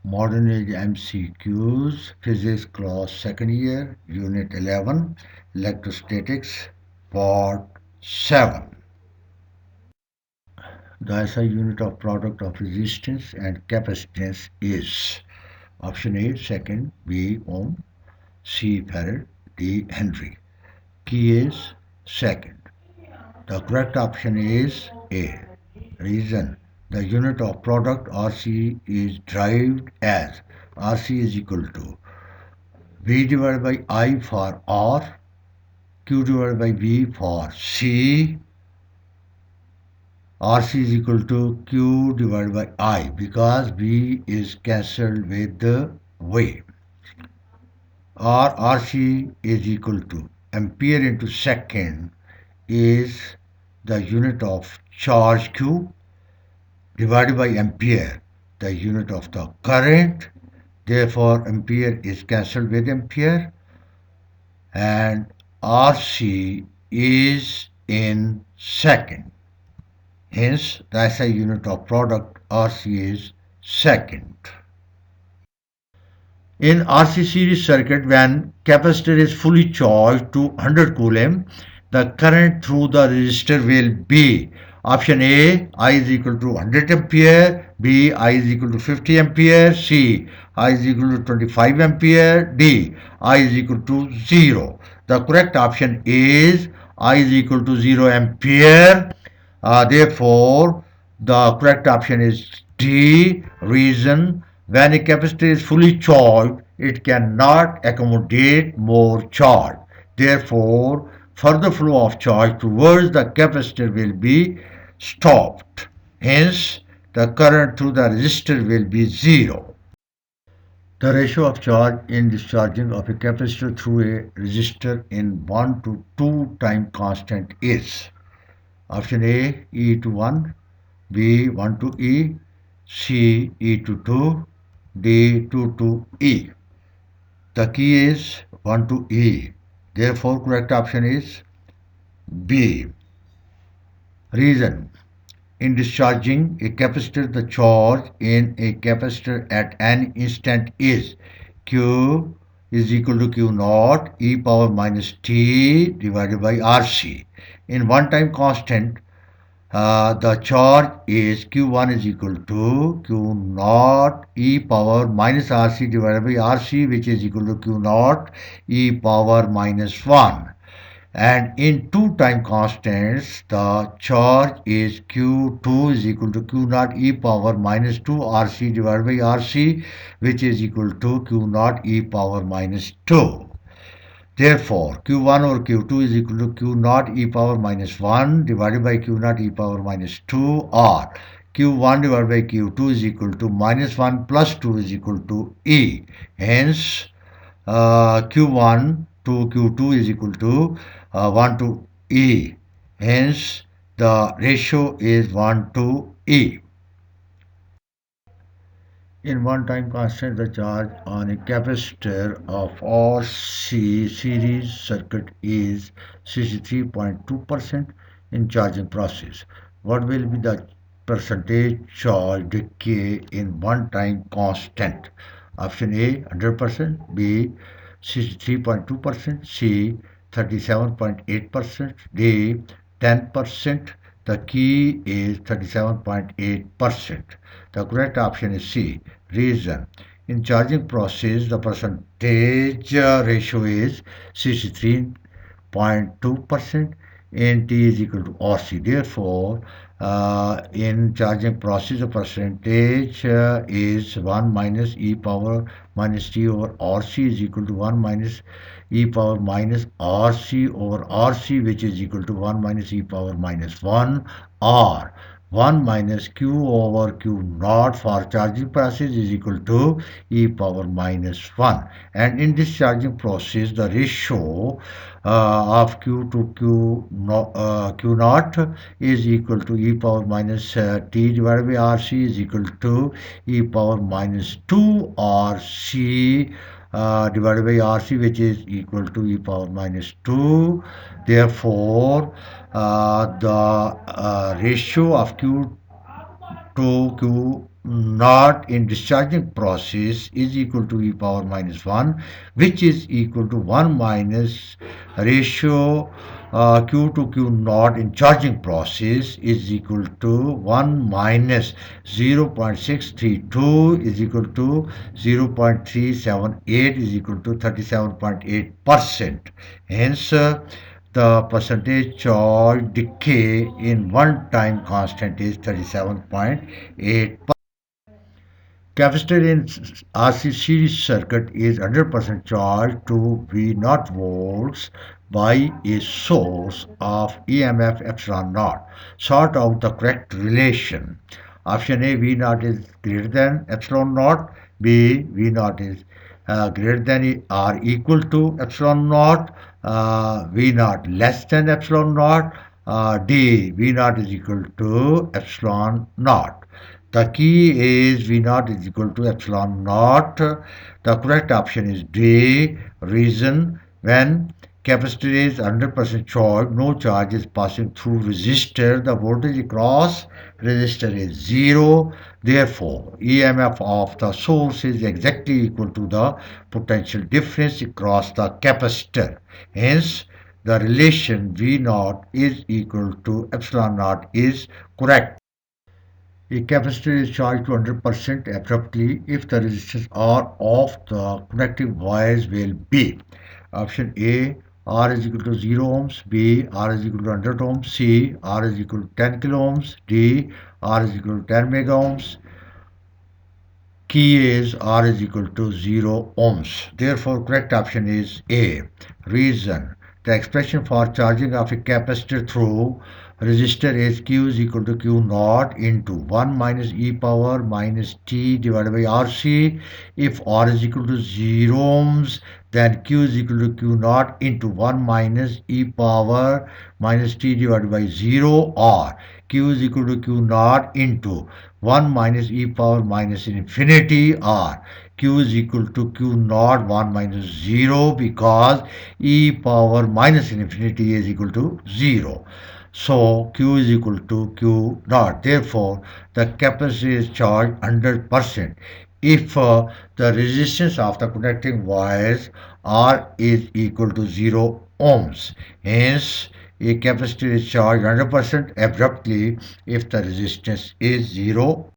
Modern Age MCQs, Physics Class Second Year, Unit 11, Electrostatics, Part 7. The SI unit of product of resistance and capacitance is option A, second, B, ohm, C, farad, D, Henry. Key is second. The correct option is A. Reason: the unit of product RC is derived as RC is equal to V divided by I for R, Q divided by V for C, RC is equal to Q divided by I because V is cancelled with the V. Or RC is equal to ampere into second is the unit of charge Q divided by ampere, the unit of the current. Therefore, ampere is cancelled with ampere and RC is in second. Hence, the SI unit of product RC is second. In RC series circuit, when capacitor is fully charged to 100 coulomb, the current through the resistor will be option A, I is equal to 100 ampere, B, I is equal to 50 ampere, C, I is equal to 25 ampere, D, I is equal to 0. The correct option is I is equal to 0 ampere. Therefore, the correct option is D. Reason: when a capacitor is fully charged, it cannot accommodate more charge. Therefore, further flow of charge towards the capacitor will be stopped. Hence, the current through the resistor will be 0. The ratio of charge in discharging of a capacitor through a resistor in 1 to 2 time constant is option A, E to 1, B, 1 to E, C, E to 2, D, 2 to E. The key is 1 to E. Therefore, correct option is B. Reason: in discharging a capacitor, the charge in a capacitor at an instant is Q is equal to Q naught e power minus t divided by RC. In one time constant, the charge is Q1 is equal to Q naught e power minus RC divided by RC, which is equal to Q naught e power minus 1. And in two time constants, the charge is Q2 is equal to Q naught e power minus 2 RC divided by RC, which is equal to Q naught e power minus 2. Therefore, Q1 or Q2 is equal to Q naught e power minus 1 divided by Q naught e power minus 2, or Q1 divided by Q2 is equal to minus 1 plus 2 is equal to E. Hence, Q1 to Q2 is equal to 1 to E. Hence, the ratio is 1 to E. In one time constant, the charge on a capacitor of RC series circuit is 63.2% in charging process. What will be the percentage charge decay in one time constant? Option A 100%, B 63.2%, C 37.8%, D 10%. The key is 37.8%. The correct option is C. Reason: in charging process, the percentage ratio is 63.2% and T is equal to RC. Therefore, in charging process, the percentage is 1 minus e power minus T over RC is equal to 1 minus e power minus RC over RC, which is equal to 1 minus e power minus 1, or 1 minus Q over Q naught for charging process is equal to e power minus 1. And in this charging process, the ratio of Q to Q naught is equal to e power minus T divided by RC is equal to e power minus 2 RC divided by RC, which is equal to e power minus 2. Therefore, the ratio of Q to Q naught in discharging process is equal to e power minus 1, which is equal to 1 minus ratio q to q naught in charging process is equal to 1 minus 0.632 is equal to 0.378 is equal to 37.8%. Hence, the percentage charge decay in one time constant is 37.8. Capacitor in RC series circuit is 100% charged to V naught volts by a source of EMF epsilon naught. Sort out the correct relation. Option A, V naught is greater than epsilon naught. B, V naught is greater than or equal to epsilon naught. V naught less than epsilon naught. D, V naught is equal to epsilon naught. The key is V naught is equal to epsilon naught. The correct option is D. Reason: when capacitor is 100% charged, no charge is passing through resistor. The voltage across resistor is zero. Therefore, EMF of the source is exactly equal to the potential difference across the capacitor. Hence, the relation V naught is equal to epsilon naught is correct. A capacitor is charged to 100% abruptly if the resistance R of the connecting wires will be: option A, R is equal to 0 ohms; B, R is equal to 100 ohms; C, R is equal to 10 kilo ohms; D, R is equal to 10 mega ohms. Key is R is equal to 0 ohms. Therefore, correct option is A. Reason: the expression for charging of a capacitor through resistor is Q is equal to Q naught into 1 minus e power minus T divided by RC. If R is equal to 0 ohms, then Q is equal to Q naught into 1 minus e power minus T divided by 0, or Q is equal to Q naught into 1 minus e power minus infinity, or Q is equal to Q naught 1 minus 0, because e power minus infinity is equal to 0. So Q is equal to Q naught. Therefore, the capacitor is charged 100% if the resistance of the connecting wires R is equal to 0 ohms. Hence, a capacitor is charged 100% abruptly if the resistance is 0